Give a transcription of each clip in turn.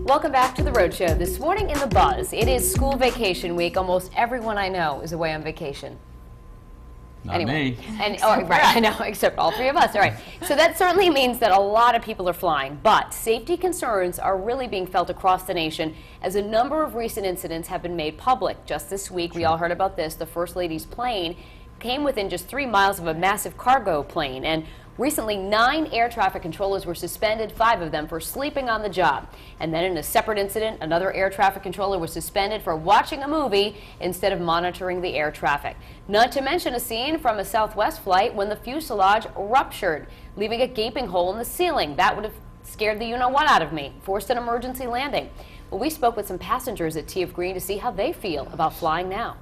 Welcome back to The Road Show. This morning in The Buzz, it is school vacation week. Almost everyone I know is away on vacation. Not me. And, oh, right, I know, except all three of us. All right. So that certainly means that a lot of people are flying, but safety concerns are really being felt across the nation as a number of recent incidents have been made public. Just this week, we all heard about this. The First Lady's plane came within just 3 miles of a massive cargo plane, and recently 9 air traffic controllers were suspended, 5 of them for sleeping on the job. And then in a separate incident, another air traffic controller was suspended for watching a movie instead of monitoring the air traffic. Not to mention a scene from a Southwest flight when the fuselage ruptured, leaving a gaping hole in the ceiling. That would have scared the you-know-what out of me, forced an emergency landing. Well, we spoke with some passengers at T of Green to see how they feel about flying now.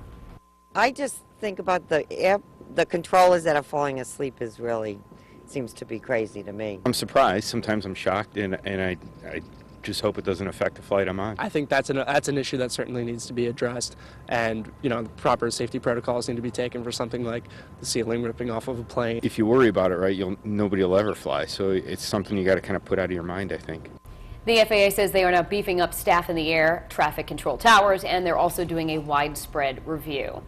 I just think about the controllers that are falling asleep is really seems to be crazy to me. I'm surprised. Sometimes I'm shocked, and I just hope it doesn't affect the flight I'm on. I think that's an issue that certainly needs to be addressed, and proper safety protocols need to be taken for something like the ceiling ripping off of a plane. If you worry about it, right, nobody will ever fly. So it's something you got to kind of put out of your mind, I think. The FAA says they are now beefing up staff in the air traffic control towers, and they're also doing a widespread review.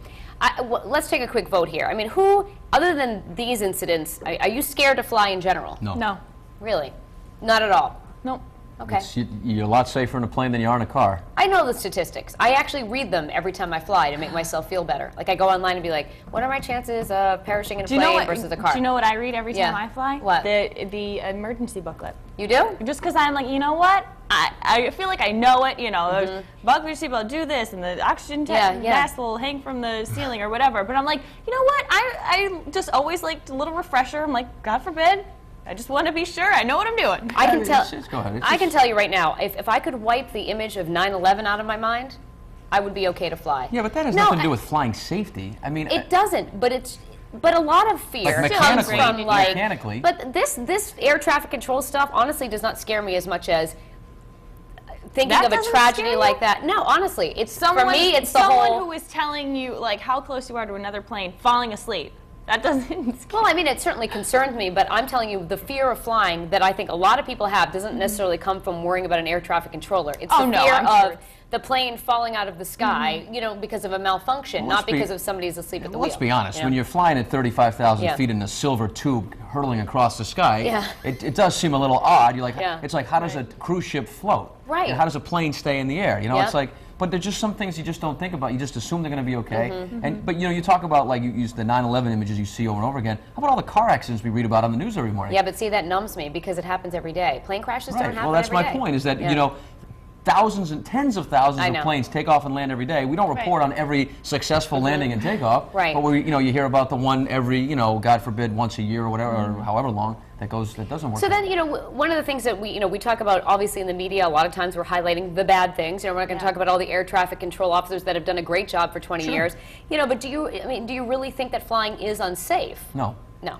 Let's take a quick vote here. I mean, who, other than these incidents, are you scared to fly in general? No. No. Really? Not at all? No. Okay. You're a lot safer in a plane than you are in a car. I know the statistics. I actually read them every time I fly to make myself feel better. Like, I go online and be like, what are my chances of perishing in a plane versus a car? Do you know what I read every time I fly? What? The emergency booklet. You do? Just because I'm like, you know what? I feel like I know it, there's bug your seatbelt, do this, and the oxygen mask will hang from the ceiling or whatever. But I'm like, you know what? I just always liked a little refresher. I'm like, God forbid. I just want to be sure I know what I'm doing. I can tell. Go ahead. I can tell you right now, if I could wipe the image of 9/11 out of my mind, I would be okay to fly. Yeah, but that has nothing to do with flying safety. I mean, it doesn't. But a lot of fear comes from mechanically. But this air traffic control stuff honestly does not scare me as much as thinking of a tragedy like that. No, honestly, it's for me. It's the whole. Someone who is telling you like how close you are to another plane, falling asleep. That doesn't scare. Well, I mean, it certainly concerns me, but I'm telling you, the fear of flying that I think a lot of people have doesn't necessarily come from worrying about an air traffic controller. It's the fear of the plane falling out of the sky, because of a malfunction, not because of somebody's asleep at the wheel. Let's be honest. When you're flying at 35,000 feet in a silver tube hurtling across the sky, it does seem a little odd. You're like, it's like, how does a cruise ship float? Right. And how does a plane stay in the air? It's like. But there's just some things you just don't think about. You just assume they're going to be okay. But you talk about, like, you use the 9/11 images you see over and over again. How about all the car accidents we read about on the news every morning? Yeah, but see, that numbs me because it happens every day. Plane crashes don't happen every day. Well, that's my point. Is that thousands and tens of thousands of planes take off and land every day. We don't report on every successful landing and takeoff. Right. But you hear about the one every God forbid once a year or whatever, or however long that doesn't work. So then one of the things that we talk about obviously in the media, a lot of times we're highlighting the bad things. We're not going to talk about all the air traffic control officers that have done a great job for 20 years. But do you really think that flying is unsafe? No. No.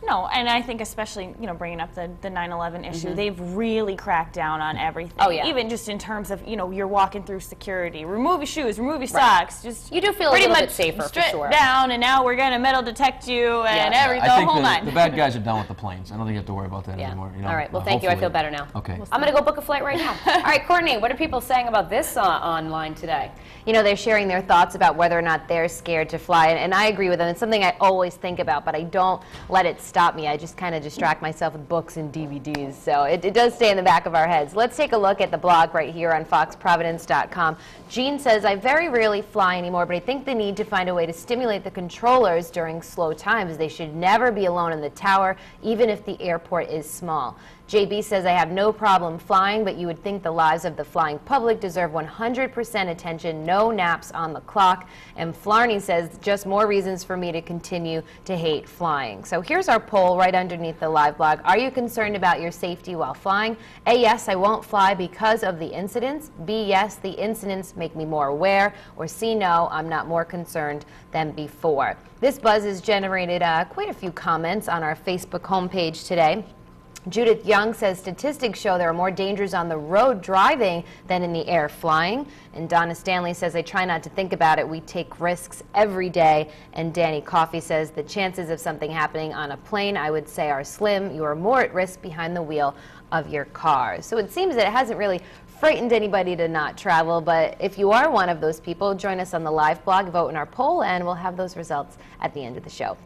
No, and I think especially, bringing up the 9/11 issue, they've really cracked down on everything. Oh, yeah. Even just in terms of, you're walking through security. Remove your shoes, remove your socks. Just you do feel pretty a little much bit safer, for sure. down, and now we're going to metal detect you and everything, I think the whole nine. the bad guys are done with the planes. I don't think you have to worry about that anymore. All right, well, thank you. I feel better now. Okay. I'm going to go book a flight right now. All right, Courtney, what are people saying about this online today? They're sharing their thoughts about whether or not they're scared to fly, and I agree with them. It's something I always think about, but I don't let it stop me. I just kind of distract myself with books and DVDs, so it does stay in the back of our heads. Let's take a look at the blog right here on foxprovidence.com. Jean says, I very rarely fly anymore, but I think they need to find a way to stimulate the controllers during slow times. They should never be alone in the tower, even if the airport is small. JB says, I have no problem flying, but you would think the lives of the flying public deserve 100% attention, no naps on the clock. And Flarney says, just more reasons for me to continue to hate flying. So here's our poll right underneath the live blog. Are you concerned about your safety while flying? A, yes, I won't fly because of the incidents. B, yes, the incidents make me more aware. Or C, no, I'm not more concerned than before. This buzz has generated quite a few comments on our Facebook homepage today. Judith Young says statistics show there are more dangers on the road driving than in the air flying. And Donna Stanley says, I try not to think about it. We take risks every day. And Danny Coffey says the chances of something happening on a plane, I would say, are slim. You are more at risk behind the wheel of your car. So it seems that it hasn't really frightened anybody to not travel, but if you are one of those people, join us on the live blog, vote in our poll, and we'll have those results at the end of the show.